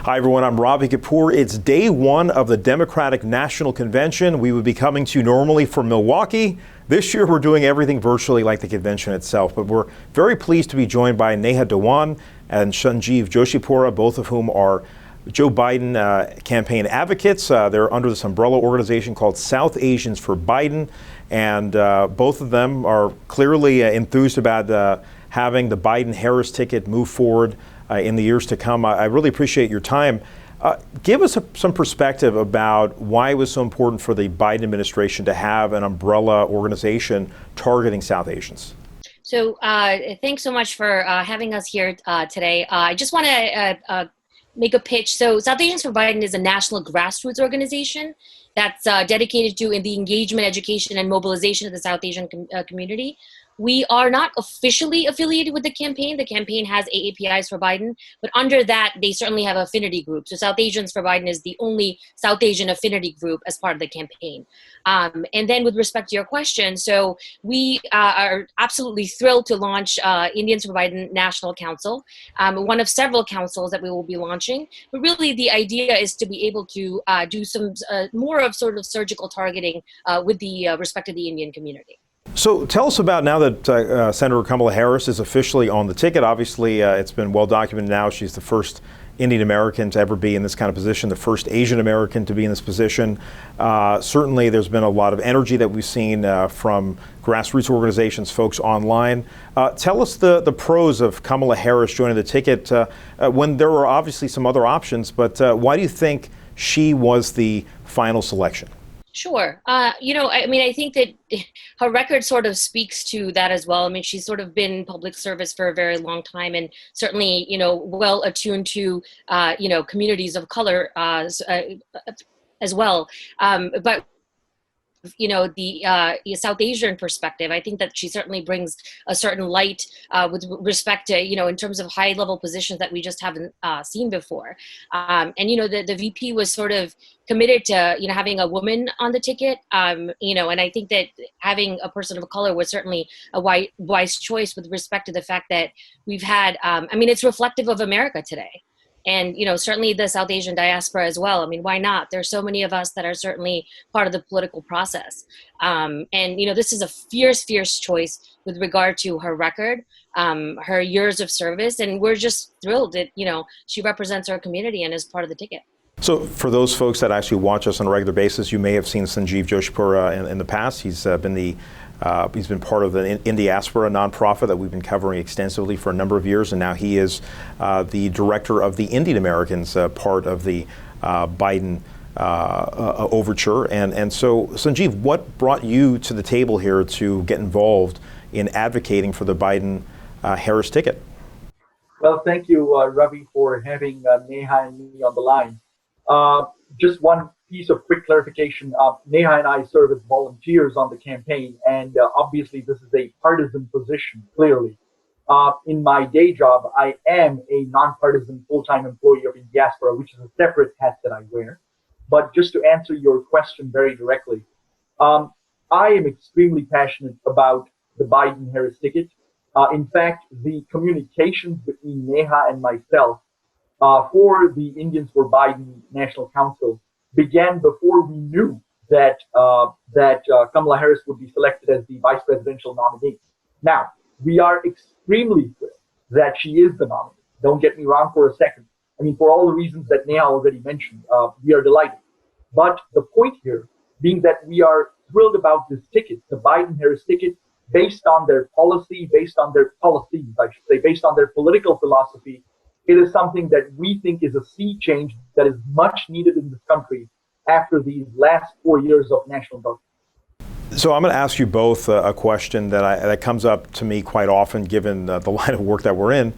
Hi everyone, I'm Ravi Kapur. It's day one of the Democratic National Convention. We would be coming to you normally from Milwaukee. This year we're doing everything virtually like the convention itself, but we're very pleased to be joined by Neha Dewan and Sanjeev Joshipura, both of whom are Joe Biden campaign advocates. They're under this umbrella organization called South Asians for Biden, and both of them are clearly enthused about having the Biden-Harris ticket move forward in the years to come. I really appreciate your time. Give us some perspective about why it was so important for the Biden administration to have an umbrella organization targeting South Asians. So thanks so much for having us here today. I just want to make a pitch. So South Asians for Biden is a national grassroots organization that's dedicated to the engagement, education, and mobilization of the South Asian community. We are not officially affiliated with the campaign. The campaign has AAPIs for Biden, but under that, they certainly have affinity groups. So South Asians for Biden is the only South Asian affinity group as part of the campaign. And then with respect to your question, so we are absolutely thrilled to launch Indians for Biden National Council, one of several councils that we will be launching. But really the idea is to be able to do some more of sort of surgical targeting with the respect to the Indian community. So tell us about now that Senator Kamala Harris is officially on the ticket. Obviously, it's been well documented now. She's the first Indian American to ever be in this kind of position, the first Asian American to be in this position. Certainly, there's been a lot of energy that we've seen from grassroots organizations, folks online. Tell us the pros of Kamala Harris joining the ticket when there were obviously some other options, but why do you think she was the final selection? Sure. I think that her record sort of speaks to that as well. I mean, she's sort of been in public service for a very long time and certainly, well attuned to, communities of color as well. But the South Asian perspective, I think that she certainly brings a certain light with respect to, in terms of high level positions that we just haven't seen before. The VP was sort of committed to, having a woman on the ticket, and I think that having a person of color was certainly a wise choice with respect to the fact that we've had, it's reflective of America today. And, certainly the South Asian diaspora as well. I mean, why not? There's so many of us that are certainly part of the political process. This is a fierce choice with regard to her record, her years of service. And we're just thrilled that, she represents our community and is part of the ticket. So for those folks that actually watch us on a regular basis, you may have seen Sanjeev Joshipura in the past. He's been part of the Indiaspora nonprofit that we've been covering extensively for a number of years, and now he is the director of the Indian Americans, part of the Biden overture. And so, Sanjeev, what brought you to the table here to get involved in advocating for the Biden-Harris ticket? Well, thank you, Ravi, for having Neha and me on the line. Just one piece of quick clarification. Neha and I serve as volunteers on the campaign, and obviously this is a partisan position, clearly. In my day job, I am a nonpartisan full-time employee of Indiaspora, which is a separate hat that I wear. But just to answer your question very directly, I am extremely passionate about the Biden-Harris ticket. In fact, the communications between Neha and myself for the Indians for Biden National Council began before we knew that Kamala Harris would be selected as the vice presidential nominee. Now, we are extremely thrilled that she is the nominee. Don't get me wrong for a second. I mean, for all the reasons that Neha already mentioned, we are delighted. But the point here being that we are thrilled about this ticket, the Biden-Harris ticket, based on their policy, based on their policies, I should say, based on their political philosophy. It is something that we think is a sea change that is much needed in this country after these last 4 years of national government. So I'm going to ask you both a question that comes up to me quite often, given the line of work that we're in.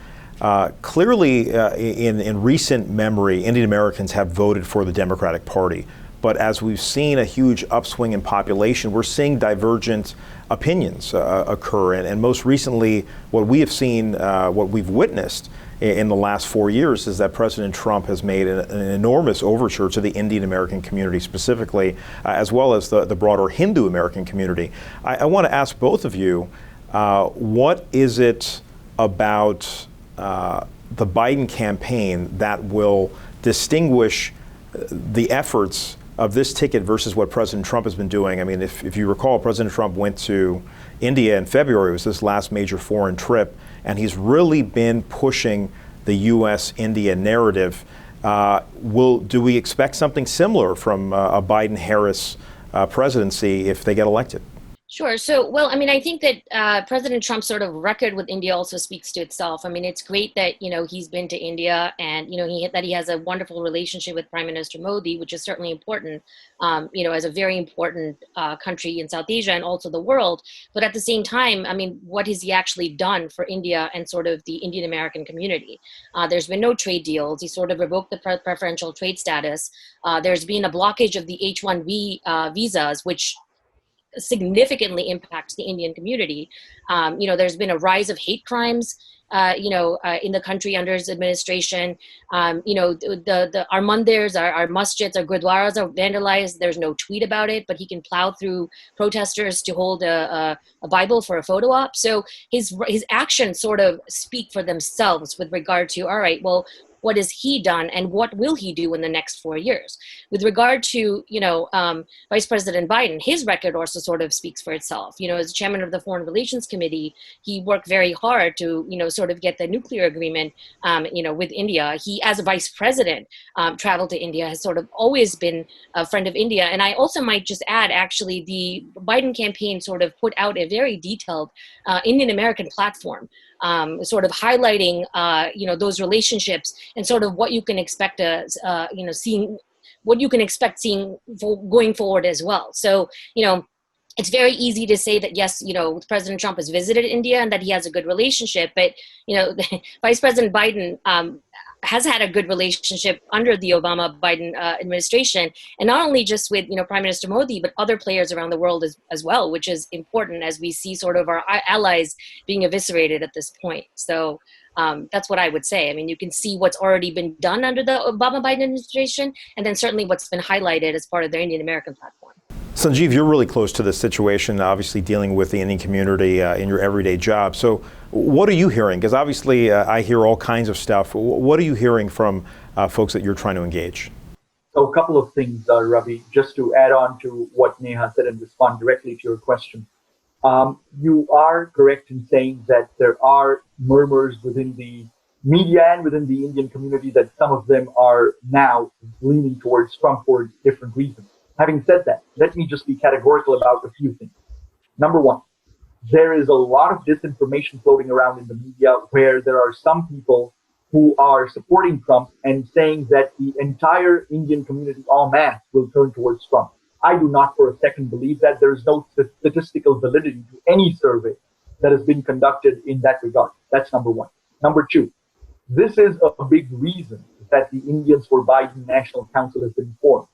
Clearly, in recent memory, Indian Americans have voted for the Democratic Party. But as we've seen a huge upswing in population, we're seeing divergent opinions occur. And most recently, what we have seen, what we've witnessed in the last 4 years is that President Trump has made an enormous overture to the Indian American community specifically, as well as the broader Hindu American community. I want to ask both of you, what is it about the Biden campaign that will distinguish the efforts of this ticket versus what President Trump has been doing? I mean, if you recall, President Trump went to India in February. It was his last major foreign trip, and he's really been pushing the U.S.-India narrative. Do we expect something similar from a Biden-Harris presidency if they get elected? Sure. So, well, I mean, I think that President Trump's sort of record with India also speaks to itself. I mean, it's great that, he's been to India and, that he has a wonderful relationship with Prime Minister Modi, which is certainly important, as a very important country in South Asia and also the world. But at the same time, I mean, what has he actually done for India and sort of the Indian American community? There's been no trade deals. He sort of revoked the preferential trade status. There's been a blockage of the H-1B visas, which significantly impacts the Indian community. There's been a rise of hate crimes, in the country under his administration. Our mandirs, our masjids, our gurdwaras are vandalized. There's no tweet about it, but he can plow through protesters to hold a Bible for a photo op. So his actions sort of speak for themselves with regard to, all right, well, what has he done and what will he do in the next 4 years? With regard to, Vice President Biden, his record also sort of speaks for itself. As chairman of the Foreign Relations Committee, he worked very hard to, sort of get the nuclear agreement, with India. He, as a vice president, traveled to India, has sort of always been a friend of India. And I also might just add, actually, the Biden campaign sort of put out a very detailed Indian American platform, sort of highlighting, those relationships and sort of what you can expect, seeing going forward as well. So, it's very easy to say that, yes, President Trump has visited India and that he has a good relationship, but, Vice President Biden has had a good relationship under the Obama-Biden administration, and not only just with, Prime Minister Modi, but other players around the world as well, which is important as we see sort of our allies being eviscerated at this point. So that's what I would say. I mean, you can see what's already been done under the Obama-Biden administration, and then certainly what's been highlighted as part of their Indian American platform. Sanjeev, you're really close to this situation, obviously dealing with the Indian community in your everyday job. So what are you hearing? Because obviously I hear all kinds of stuff. What are you hearing from folks that you're trying to engage? So a couple of things, Ravi, just to add on to what Neha said and respond directly to your question. You are correct in saying that there are murmurs within the media and within the Indian community that some of them are now leaning towards Trump for different reasons. Having said that, let me just be categorical about a few things. Number one, there is a lot of disinformation floating around in the media where there are some people who are supporting Trump and saying that the entire Indian community en masse will turn towards Trump. I do not for a second believe that. There is no statistical validity to any survey that has been conducted in that regard. That's number one. Number two, this is a big reason that the Indians for Biden National Council has been formed.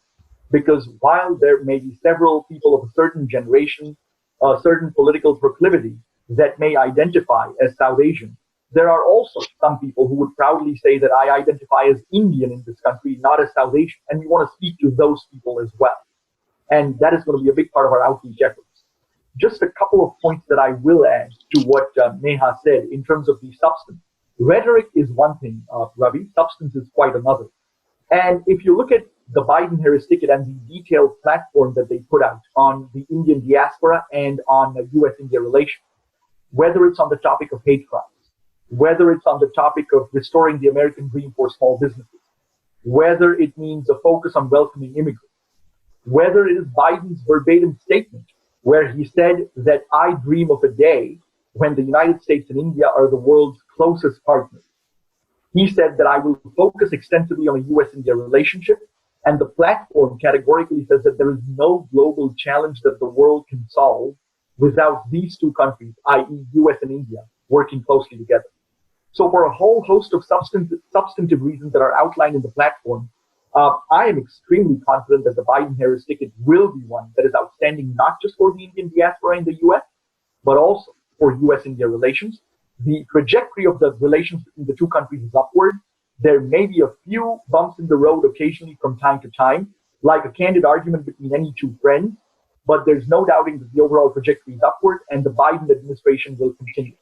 Because while there may be several people of a certain generation, a certain political proclivity that may identify as South Asian, there are also some people who would proudly say that I identify as Indian in this country, not as South Asian. And we want to speak to those people as well. And that is going to be a big part of our outreach efforts. Just a couple of points that I will add to what Neha said in terms of the substance. Rhetoric is one thing, Ravi. Substance is quite another. And if you look at the Biden-Harris ticket and the detailed platform that they put out on the Indian diaspora and on U.S.-India relations, whether it's on the topic of hate crimes, whether it's on the topic of restoring the American dream for small businesses, whether it means a focus on welcoming immigrants, whether it is Biden's verbatim statement where he said that I dream of a day when the United States and India are the world's closest partners. He said that I will focus extensively on a U.S.-India relationship, and the platform categorically says that there is no global challenge that the world can solve without these two countries, i.e. U.S. and India, working closely together. So for a whole host of substantive reasons that are outlined in the platform, I am extremely confident that the Biden-Harris ticket will be one that is outstanding, not just for the Indian diaspora in the U.S., but also for U.S.-India relations. The trajectory of the relations between the two countries is upward. There may be a few bumps in the road occasionally from time to time, like a candid argument between any two friends, but there's no doubting that the overall trajectory is upward and the Biden administration will continue.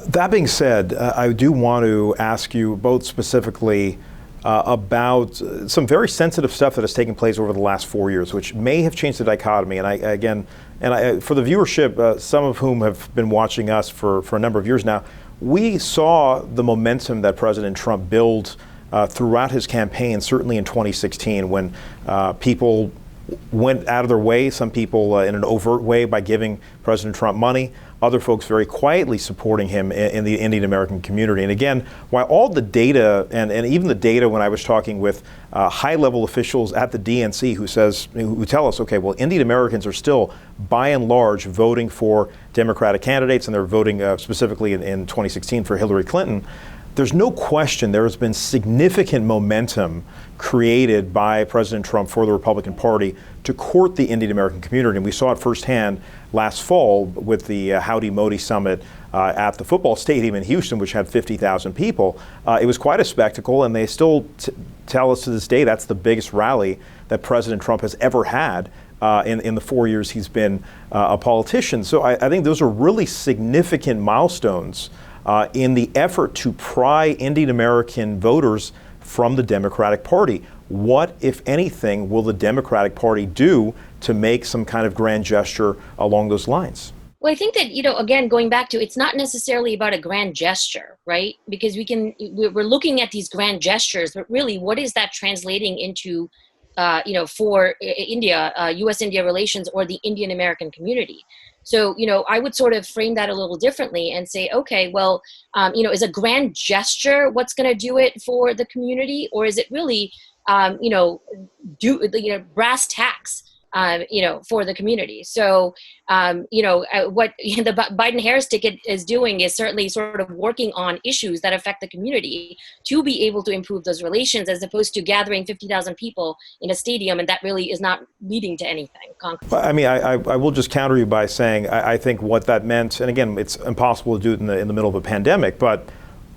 That being said, I do want to ask you both specifically about some very sensitive stuff that has taken place over the last 4 years, which may have changed the dichotomy. And for the viewership, some of whom have been watching us for a number of years now, we saw the momentum that President Trump build throughout his campaign, certainly in 2016, when people went out of their way, some people in an overt way by giving President Trump money, other folks very quietly supporting him in the Indian American community. And again, while all the data, and even the data when I was talking with high-level officials at the DNC who tell us, okay, well, Indian Americans are still, by and large, voting for Democratic candidates, and they're voting specifically in 2016 for Hillary Clinton. There's no question there has been significant momentum created by President Trump for the Republican Party to court the Indian American community. And we saw it firsthand last fall with the Howdy Modi Summit at the football stadium in Houston, which had 50,000 people. It was quite a spectacle, and they still tell us to this day that's the biggest rally that President Trump has ever had in the 4 years he's been a politician. So I think those are really significant milestones in the effort to pry Indian American voters from the Democratic Party. What, if anything, will the Democratic Party do to make some kind of grand gesture along those lines? Well, I think that, again, going back to, it's not necessarily about a grand gesture, right? Because we're looking at these grand gestures, but really, what is that translating into, for India, U.S.-India relations, or the Indian American community? So, I would sort of frame that a little differently and say, okay, well, is a grand gesture what's going to do it for the community, or is it really, brass tacks, for the community? So, what the Biden-Harris ticket is doing is certainly sort of working on issues that affect the community to be able to improve those relations, as opposed to gathering 50,000 people in a stadium, and that really is not leading to anything concrete. I mean, I will just counter you by saying I think what that meant, and again, it's impossible to do it in the middle of a pandemic, but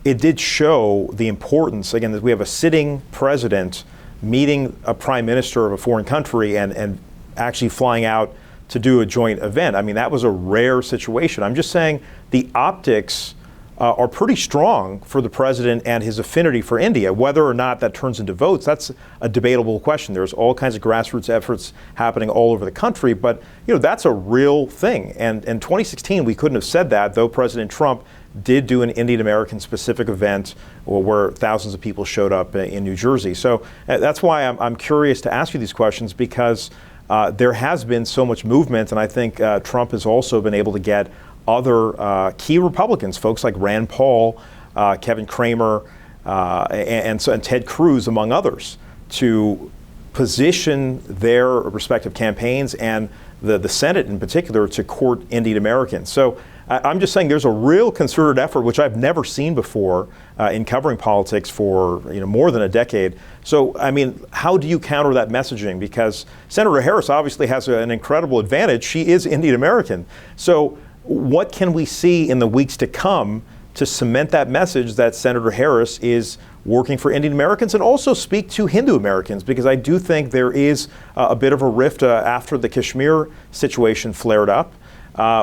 it did show the importance, again, that we have a sitting president meeting a prime minister of a foreign country and actually flying out to do a joint event. I mean, that was a rare situation. I'm just saying the optics are pretty strong for the president and his affinity for India. Whether or not that turns into votes, that's a debatable question. There's all kinds of grassroots efforts happening all over the country, but that's a real thing. And in 2016, we couldn't have said that, though President Trump did do an Indian American specific event where thousands of people showed up in New Jersey. So that's why I'm curious to ask you these questions, because there has been so much movement, and I think Trump has also been able to get other key Republicans, folks like Rand Paul, Kevin Cramer, and Ted Cruz, among others, to position their respective campaigns and the Senate in particular to court Indian Americans. So I'm just saying there's a real concerted effort, which I've never seen before in covering politics for more than a decade. So, I mean, how do you counter that messaging? Because Senator Harris obviously has an incredible advantage. She is Indian American. So what can we see in the weeks to come to cement that message that Senator Harris is working for Indian Americans, and also speak to Hindu Americans? Because I do think there is a bit of a rift after the Kashmir situation flared up.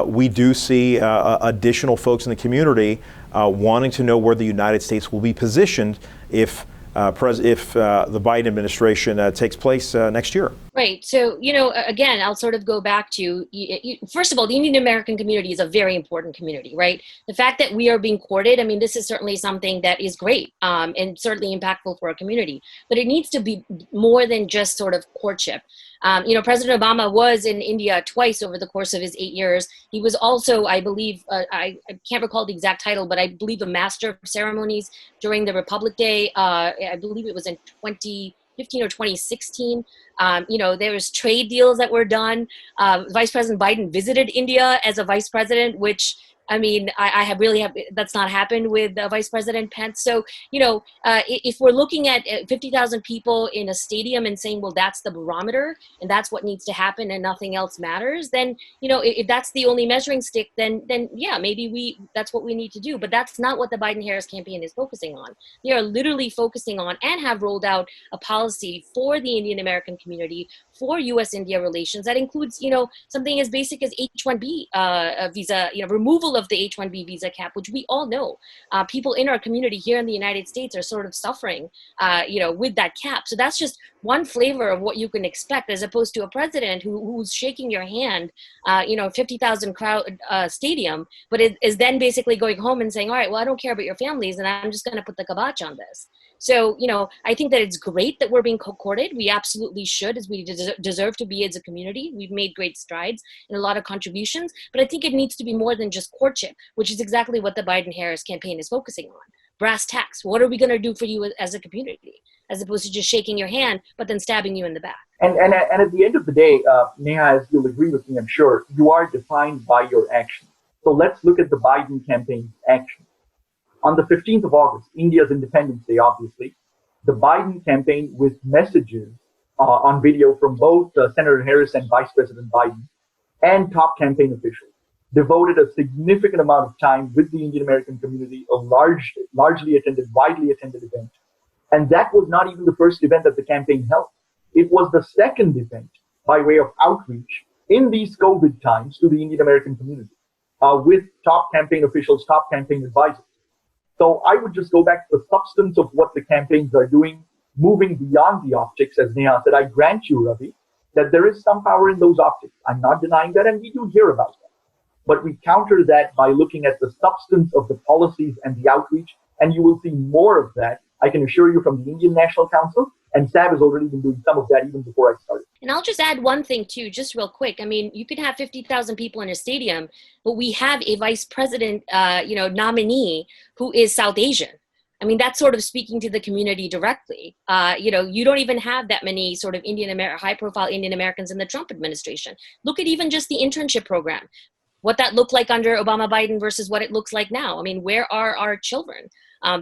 We do see additional folks in the community wanting to know where the United States will be positioned if the Biden administration takes place next year. Right. So, again, I'll sort of go back to, first of all, the Indian American community is a very important community, right? The fact that we are being courted, I mean, this is certainly something that is great and certainly impactful for our community, but it needs to be more than just sort of courtship. President Obama was in India twice over the course of his 8 years. He was also, I believe, I can't recall the exact title, but I believe a master of ceremonies during the Republic Day. I believe it was in 2015 or 2016. There was trade deals that were done. Vice President Biden visited India as a vice president, which, I mean, that's not happened with Vice President Pence. So, if we're looking at 50,000 people in a stadium and saying, well, that's the barometer and that's what needs to happen and nothing else matters, then, if that's the only measuring stick, then yeah, maybe that's what we need to do. But that's not what the Biden-Harris campaign is focusing on. They are literally focusing on and have rolled out a policy for the Indian American community, for U.S.-India relations that includes, something as basic as H-1B visa, removal of of the H-1B visa cap, which we all know people in our community here in the United States are sort of suffering, with that cap. So that's just one flavor of what you can expect, as opposed to a president who's shaking your hand, 50,000 crowd stadium, but it is then basically going home and saying, all right, well, I don't care about your families, and I'm just going to put the kibosh on this. So, I think that it's great that we're being courted. We absolutely should, as we deserve to be as a community. We've made great strides and a lot of contributions, but I think it needs to be more than just courtship, which is exactly what the Biden-Harris campaign is focusing on. Brass tacks. What are we going to do for you as a community, as opposed to just shaking your hand, but then stabbing you in the back? And at the end of the day, Neha, as you'll agree with me, I'm sure, you are defined by your actions. So let's look at the Biden campaign's actions. On the 15th of August, India's Independence Day, obviously, the Biden campaign, with messages on video from both Senator Harris and Vice President Biden and top campaign officials, devoted a significant amount of time with the Indian American community, a widely attended event. And that was not even the first event that the campaign held. It was the second event by way of outreach in these COVID times to the Indian American community with top campaign officials, top campaign advisors. So I would just go back to the substance of what the campaigns are doing, moving beyond the optics. As Neha said, I grant you, Ravi, that there is some power in those optics. I'm not denying that, and we do hear about that. But we counter that by looking at the substance of the policies and the outreach, and you will see more of that, I can assure you, from the Indian National Council, and Sab has already been doing some of that even before I started. And I'll just add one thing too, just real quick. I mean, you could have 50,000 people in a stadium, but we have a vice president, nominee who is South Asian. I mean, that's sort of speaking to the community directly. You don't even have that many sort of high-profile Indian Americans in the Trump administration. Look at even just the internship program, what that looked like under Obama Biden versus what it looks like now. I mean, where are our children?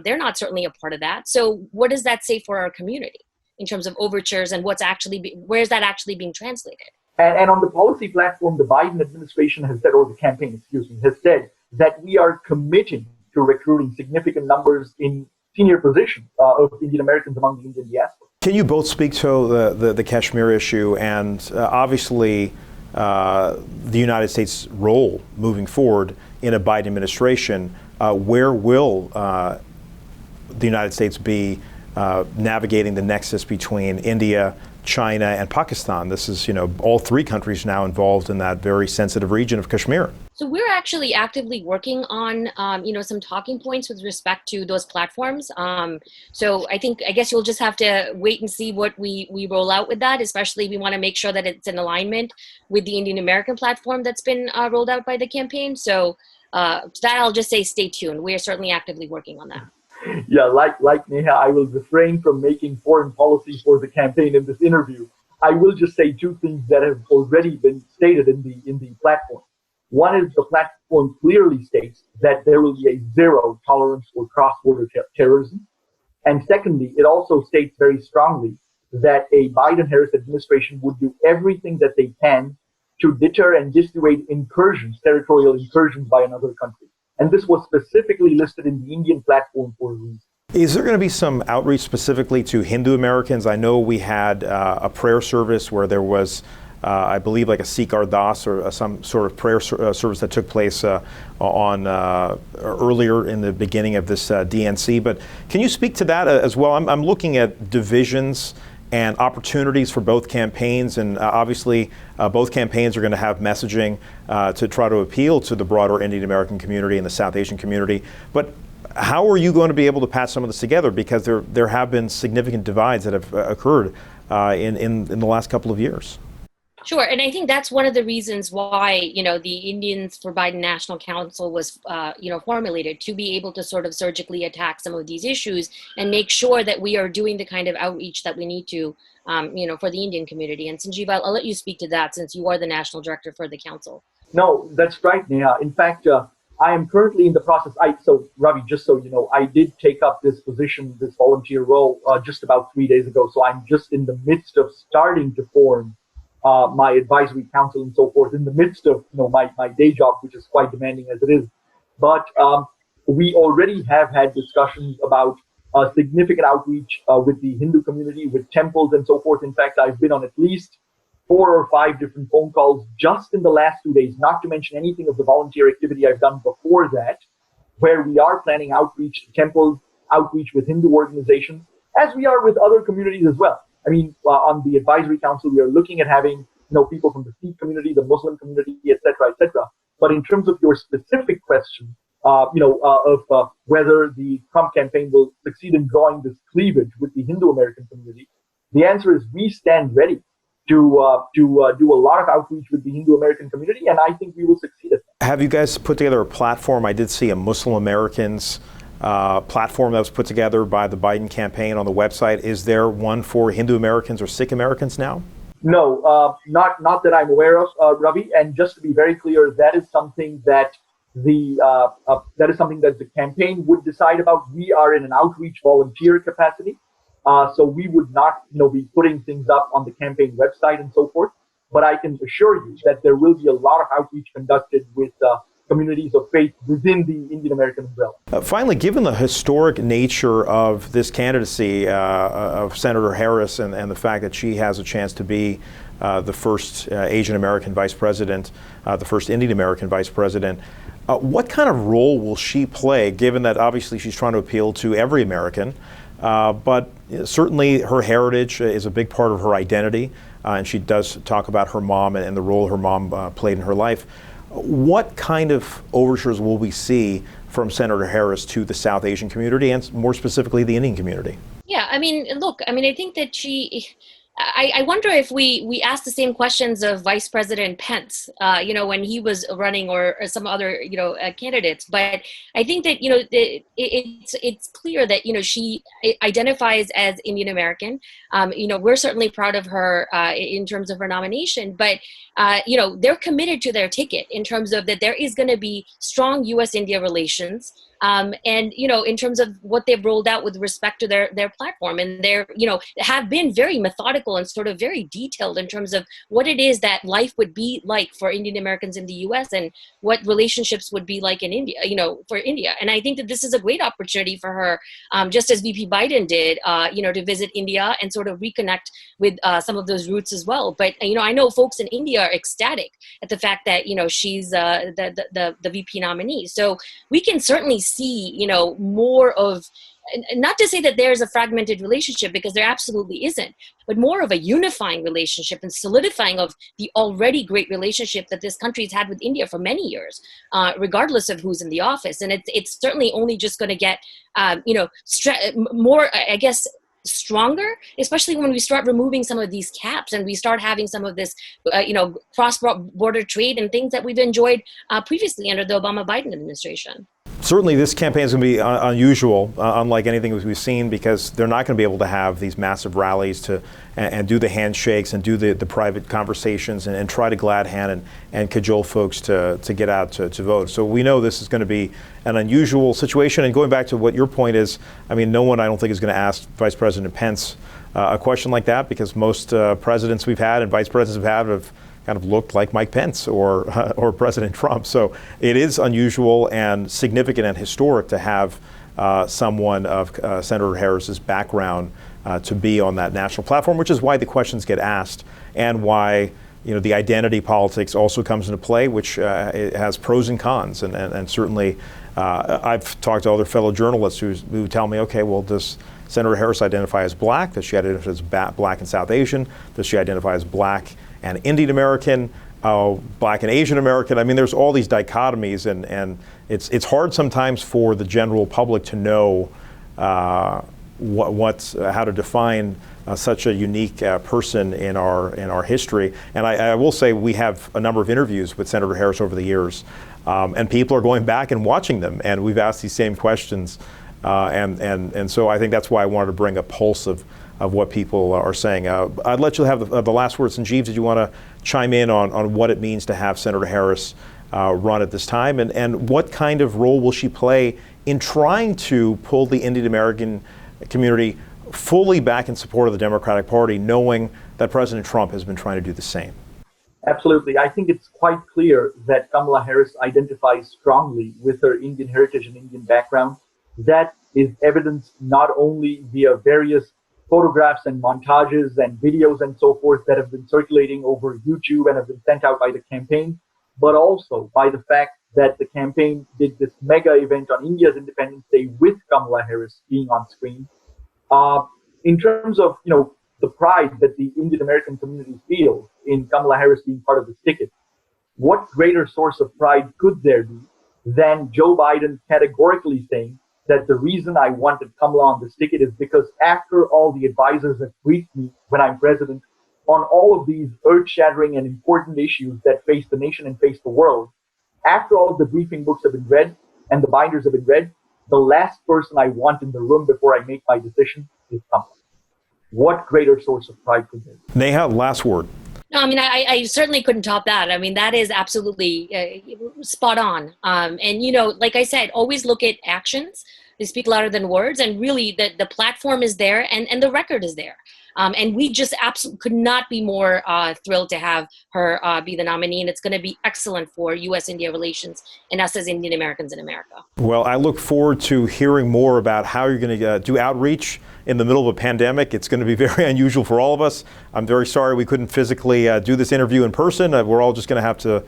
They're not certainly a part of that. So what does that say for our community in terms of overtures and where's that actually being translated? And on the policy platform, the Biden administration has said, or the campaign, has said that we are committing to recruiting significant numbers in senior positions of Indian Americans among the Indian diaspora. Can you both speak to the Kashmir issue and obviously the United States' role moving forward in a Biden administration? Where will the United States be navigating the nexus between India, China, and Pakistan? This is, all three countries now involved in that very sensitive region of Kashmir. So we're actually actively working on, some talking points with respect to those platforms. So I guess you'll just have to wait and see what we roll out with that, especially we want to make sure that it's in alignment with the Indian American platform that's been rolled out by the campaign. So that I'll just say stay tuned. We are certainly actively working on that. Yeah, like Neha, I will refrain from making foreign policy for the campaign in this interview. I will just say two things that have already been stated in the platform. One is the platform clearly states that there will be a zero tolerance for cross-border terrorism. And secondly, it also states very strongly that a Biden-Harris administration would do everything that they can to deter and dissuade territorial incursions by another country. And this was specifically listed in the Indian platform for a reason. Is there going to be some outreach specifically to Hindu Americans? I know we had a prayer service where there was, I believe, like a Sikh Ardas or some sort of prayer service that took place earlier in the beginning of this DNC. But can you speak to that as well? I'm looking at divisions and opportunities for both campaigns, and obviously both campaigns are going to have messaging to try to appeal to the broader Indian American community and the South Asian community. But how are you going to be able to patch some of this together? Because there have been significant divides that have occurred in the last couple of years. Sure, and I think that's one of the reasons why, the Indians for Biden National Council was, formulated to be able to sort of surgically attack some of these issues and make sure that we are doing the kind of outreach that we need to, for the Indian community. And Sanjeev, I'll let you speak to that since you are the national director for the council. No, that's right, Neha. In fact, I am currently in the process. So Ravi, just so you know, I did take up this position, this volunteer role, just about 3 days ago. So I'm just in the midst of starting to form my advisory council and so forth in the midst of my day job, which is quite demanding as it is. But we already have had discussions about significant outreach with the Hindu community, with temples and so forth. In fact, I've been on at least 4 or 5 different phone calls just in the last 2 days, not to mention anything of the volunteer activity I've done before that, where we are planning outreach to temples, outreach with Hindu organizations, as we are with other communities as well. I mean, on the advisory council, we are looking at having people from the Sikh community, the Muslim community, etc., etc. But in terms of your specific question, of whether the Trump campaign will succeed in drawing this cleavage with the Hindu American community, the answer is we stand ready to do a lot of outreach with the Hindu American community, and I think we will succeed at that. Have you guys put together a platform? I did see a Muslim Americans platform that was put together by the Biden campaign on the website. Is there one for Hindu Americans or Sikh Americans now? No, not that I'm aware of, Ravi. And just to be very clear, that is something that the campaign would decide about. We are in an outreach volunteer capacity, so we would not, be putting things up on the campaign website and so forth. But I can assure you that there will be a lot of outreach conducted with communities of faith within the Indian American umbrella. Finally, given the historic nature of this candidacy of Senator Harris and the fact that she has a chance to be the first Asian American vice president, the first Indian American vice president, what kind of role will she play, given that obviously she's trying to appeal to every American, but certainly her heritage is a big part of her identity, and she does talk about her mom and the role her mom played in her life. What kind of overtures will we see from Senator Harris to the South Asian community and more specifically the Indian community? Yeah, I mean, look, I think that I wonder if we ask the same questions of Vice President Pence, when he was running or some other, candidates. But I think that, it's clear that, she identifies as Indian American. We're certainly proud of her in terms of her nomination, but, they're committed to their ticket in terms of that there is going to be strong U.S.-India relations. And, in terms of what they've rolled out with respect to their platform, and they're, have been very methodical and sort of very detailed in terms of what it is that life would be like for Indian Americans in the U.S. and what relationships would be like in India, for India. And I think that this is a great opportunity for her, just as VP Biden did, to visit India and sort of reconnect with some of those roots as well. But, I know folks in India are ecstatic at the fact that, she's the VP nominee. So we can certainly see, more of, not to say that there's a fragmented relationship, because there absolutely isn't, but more of a unifying relationship and solidifying of the already great relationship that this country's had with India for many years, regardless of who's in the office. And it's certainly only just going to get, more, I guess, stronger, especially when we start removing some of these caps and we start having some of this, cross-border trade and things that we've enjoyed previously under the Obama-Biden administration. Certainly this campaign is going to be unusual, unlike anything we've seen, because they're not going to be able to have these massive rallies and do the handshakes and do the private conversations and try to glad hand and cajole folks to get out to vote. So we know this is going to be an unusual situation. And going back to what your point is, no one, I don't think, is going to ask Vice President Pence a question like that, because most presidents we've had and vice presidents have kind of looked like Mike Pence or President Trump. So it is unusual and significant and historic to have someone of Senator Harris's background to be on that national platform, which is why the questions get asked and why the identity politics also comes into play, which it has pros and cons. And certainly I've talked to other fellow journalists who tell me, okay, well, does Senator Harris identify as black? Does she identify as black and South Asian? Does she identify as black and Indian American, black and Asian American? There's all these dichotomies, and it's hard sometimes for the general public to know how to define such a unique person in our history. And I will say we have a number of interviews with Senator Harris over the years, and people are going back and watching them, and we've asked these same questions, and so I think that's why I wanted to bring a pulse of what people are saying. I'd let you have the last word. Sanjeev, did you want to chime in on what it means to have Senator Harris run at this time, and what kind of role will she play in trying to pull the Indian American community fully back in support of the Democratic Party, knowing that President Trump has been trying to do the same? Absolutely. I think it's quite clear that Kamala Harris identifies strongly with her Indian heritage and Indian background. That is evidenced not only via various photographs and montages and videos and so forth that have been circulating over YouTube and have been sent out by the campaign, but also by the fact that the campaign did this mega event on India's Independence Day with Kamala Harris being on screen. In terms of, the pride that the Indian American community feels in Kamala Harris being part of this ticket, what greater source of pride could there be than Joe Biden categorically saying that the reason I wanted Kamala on this ticket is because after all the advisors have briefed me when I'm president on all of these earth-shattering and important issues that face the nation and face the world, after all of the briefing books have been read and the binders have been read, the last person I want in the room before I make my decision is Kamala. What greater source of pride could there be? Neha, last word. No, I mean, I certainly couldn't top that. I mean, that is absolutely spot on. And, like I said, always look at actions. They speak louder than words. And really, the platform is there and the record is there. And we just absolutely could not be more thrilled to have her be the nominee. And it's going to be excellent for U.S.-India relations and us as Indian Americans in America. Well, I look forward to hearing more about how you're going to do outreach in the middle of a pandemic. It's going to be very unusual for all of us. I'm very sorry we couldn't physically do this interview in person. We're all just going to have to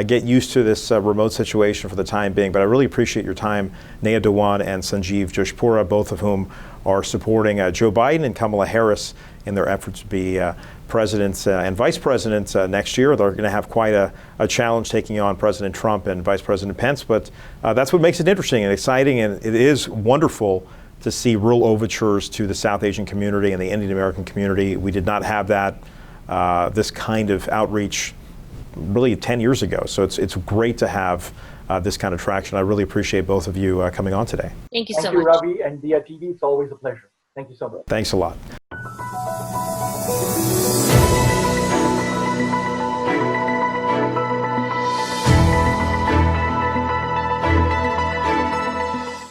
get used to this remote situation for the time being. But I really appreciate your time, Neha Dewan and Sanjeev Joshipura, both of whom are supporting Joe Biden and Kamala Harris in their efforts to be presidents and vice presidents next year. They're going to have quite a challenge taking on President Trump and Vice President Pence. But that's what makes it interesting and exciting. And it is wonderful to see real overtures to the South Asian community and the Indian American community. We did not have that, this kind of outreach really 10 years ago. So it's great to have this kind of traction. I really appreciate both of you coming on today. Thank you so much. Thank you, Ravi and Diya TV. It's always a pleasure. Thank you so much. Thanks a lot.